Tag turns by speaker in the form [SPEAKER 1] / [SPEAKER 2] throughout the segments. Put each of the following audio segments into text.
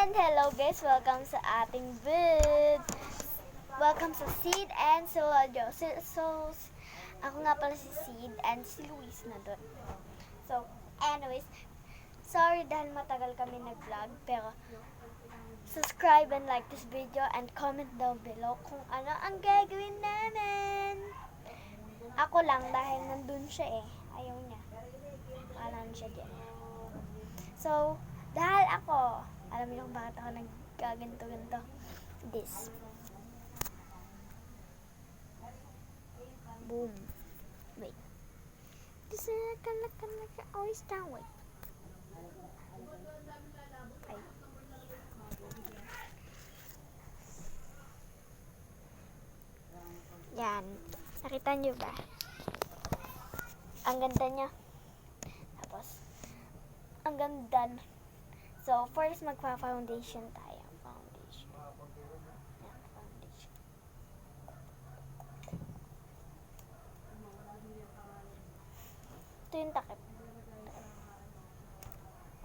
[SPEAKER 1] And hello guys, welcome sa ating vid. Welcome sa Sid and si Lojo. Ako nga pala si Sid and si Luis na doon. So, anyways, sorry dahil matagal kami nag-vlog, pero subscribe and like this video and comment down below kung ano ang gagawin namin. Ako lang dahil nandun siya eh. Ayaw niya. Alam siya dyan. So, dahil ako, alam niyo kung bakit ako nagkaganto-ganto. This. Boom. Wait. This is always down. Wait. Ay. Yan. Nakita niyo ba? Ang ganda niya. Tapos, ang ganda. So, first magpa-foundation tayo. Foundation. Yan, foundation. Ito yung takip.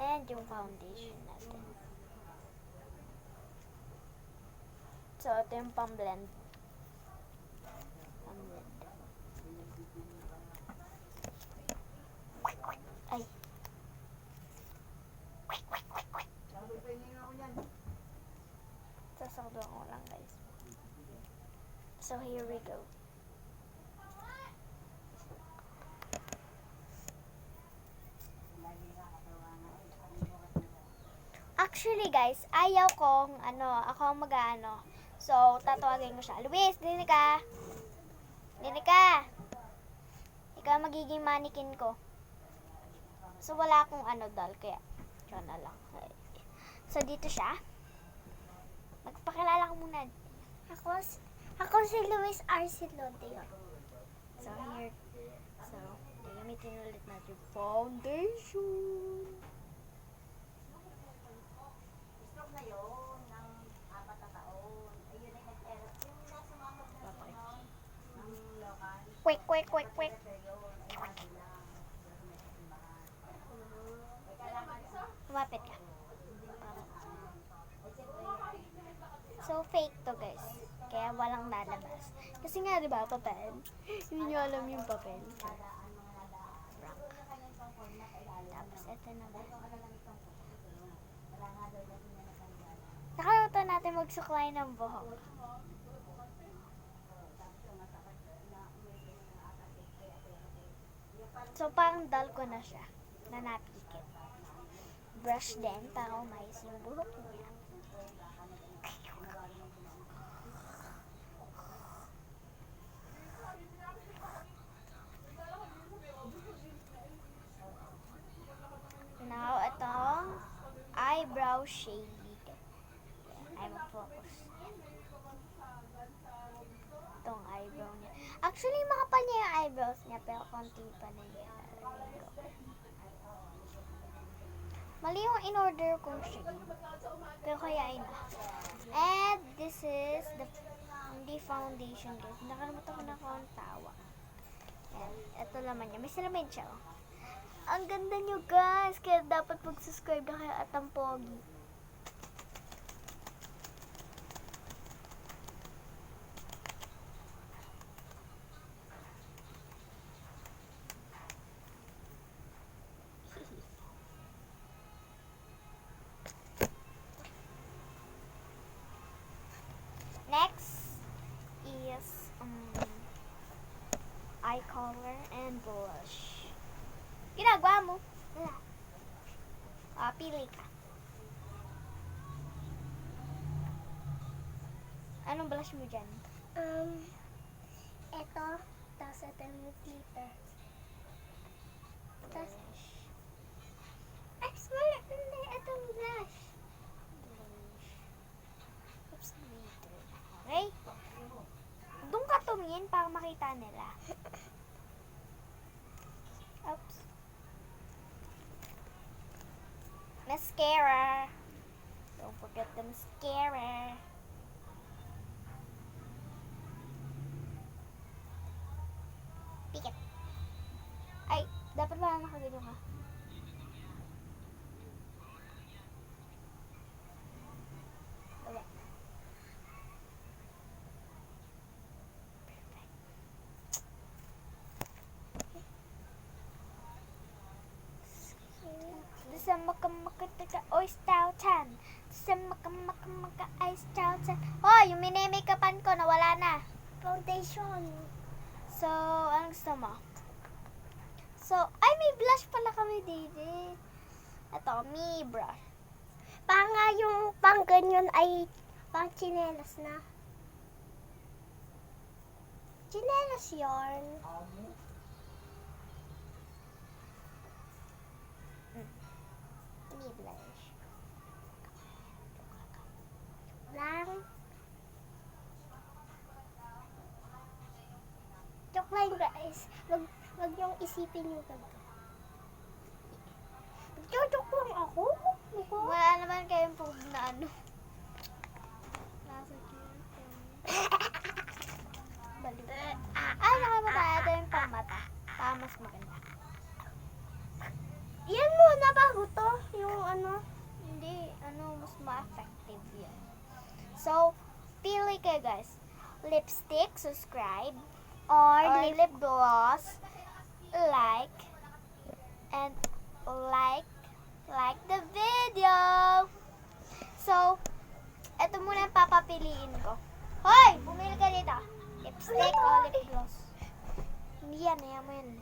[SPEAKER 1] And yung foundation natin. So, ito yung pang-blend. Pang-blend. Ay. Sasakdo ko lang guys. So here we go. Actually guys, ayaw kong ako ang mag-ano. So tatawagin ko siya. Luis, dinig ka. Dinig ka. Ikaw magiging mannequin ko. So wala akong doll kaya siya na lang. So dito siya. Magpakilala ko muna. Ako si Luis Arcelodeo. So here. So, gamitin ulit natin yung foundation. Stroke na yun ng 4 na taon. Ayun ay nag-erap. Yung nasa mga ng local. Quick. Lumapit ka. So, fake to guys. Kaya walang lalabas. Kasi nga, di ba, papel? Hindi nyo alam yung papel. Rock. Tapos, ito naman. Nakalimutan natin magsuklay ng buhok. So, parang dull ko na siya. Na napikit. Brush din para umayos yung buhok niya. Now, itong eyebrow shade. Ay, mag-focus. Itong eyebrow niya. Actually, makapal niya yung eyebrows niya, pero konti pa na niya. Mali yung in-order kong shade. Pero kaya na. And this is the foundation, guys. Nakalimutan ko na kung ang tawa. Yan. Ito naman niya. May salamin siya, oh. Ang ganda nyo guys, kaya dapat mag-subscribe na kayo at ang pogi. Next is eye color and blush. Ginagawa mo? Wala. Pili ka. Anong blush mo dyan?
[SPEAKER 2] Ito. Tapos ito yung glitter. Tapos, ay, wala. Hindi. Itong blush.
[SPEAKER 1] Oops, glitter. Okay? Doon ka tumingin para makita nila. Oops. Mascara. Don't forget the mascara. Pikit. Ay, dapat ba nakaganyan ka? maka ois tautan. Sa maka ice tautan. Oh, yung mini-makeupan ko nawala na.
[SPEAKER 2] Foundation.
[SPEAKER 1] So, anong gusto mo? So, ay may blush pala kami, David. Ito, me brush.
[SPEAKER 2] Yung pang ganyan ay pang chinelas na. Chinelas yarn. Me blush. Lang. Joke lang guys. Wag yung isipin yung ganito. Joke lang ako.
[SPEAKER 1] Wala naman kayong food na ano. Nasa balik. Ay, nakamatay. Ito yung pamata. Para mas maganda.
[SPEAKER 2] Yan muna bago to. Yung ano.
[SPEAKER 1] Hindi, mas ma-effective yan. So, pili kayo guys. Lipstick, subscribe.
[SPEAKER 2] Or
[SPEAKER 1] Lip gloss, like, and like the video. So, ito muna ang papapiliin ko. Hoy! Pumili ka dito. Lipstick o lip gloss. Hindi yan, ayaw mo yan.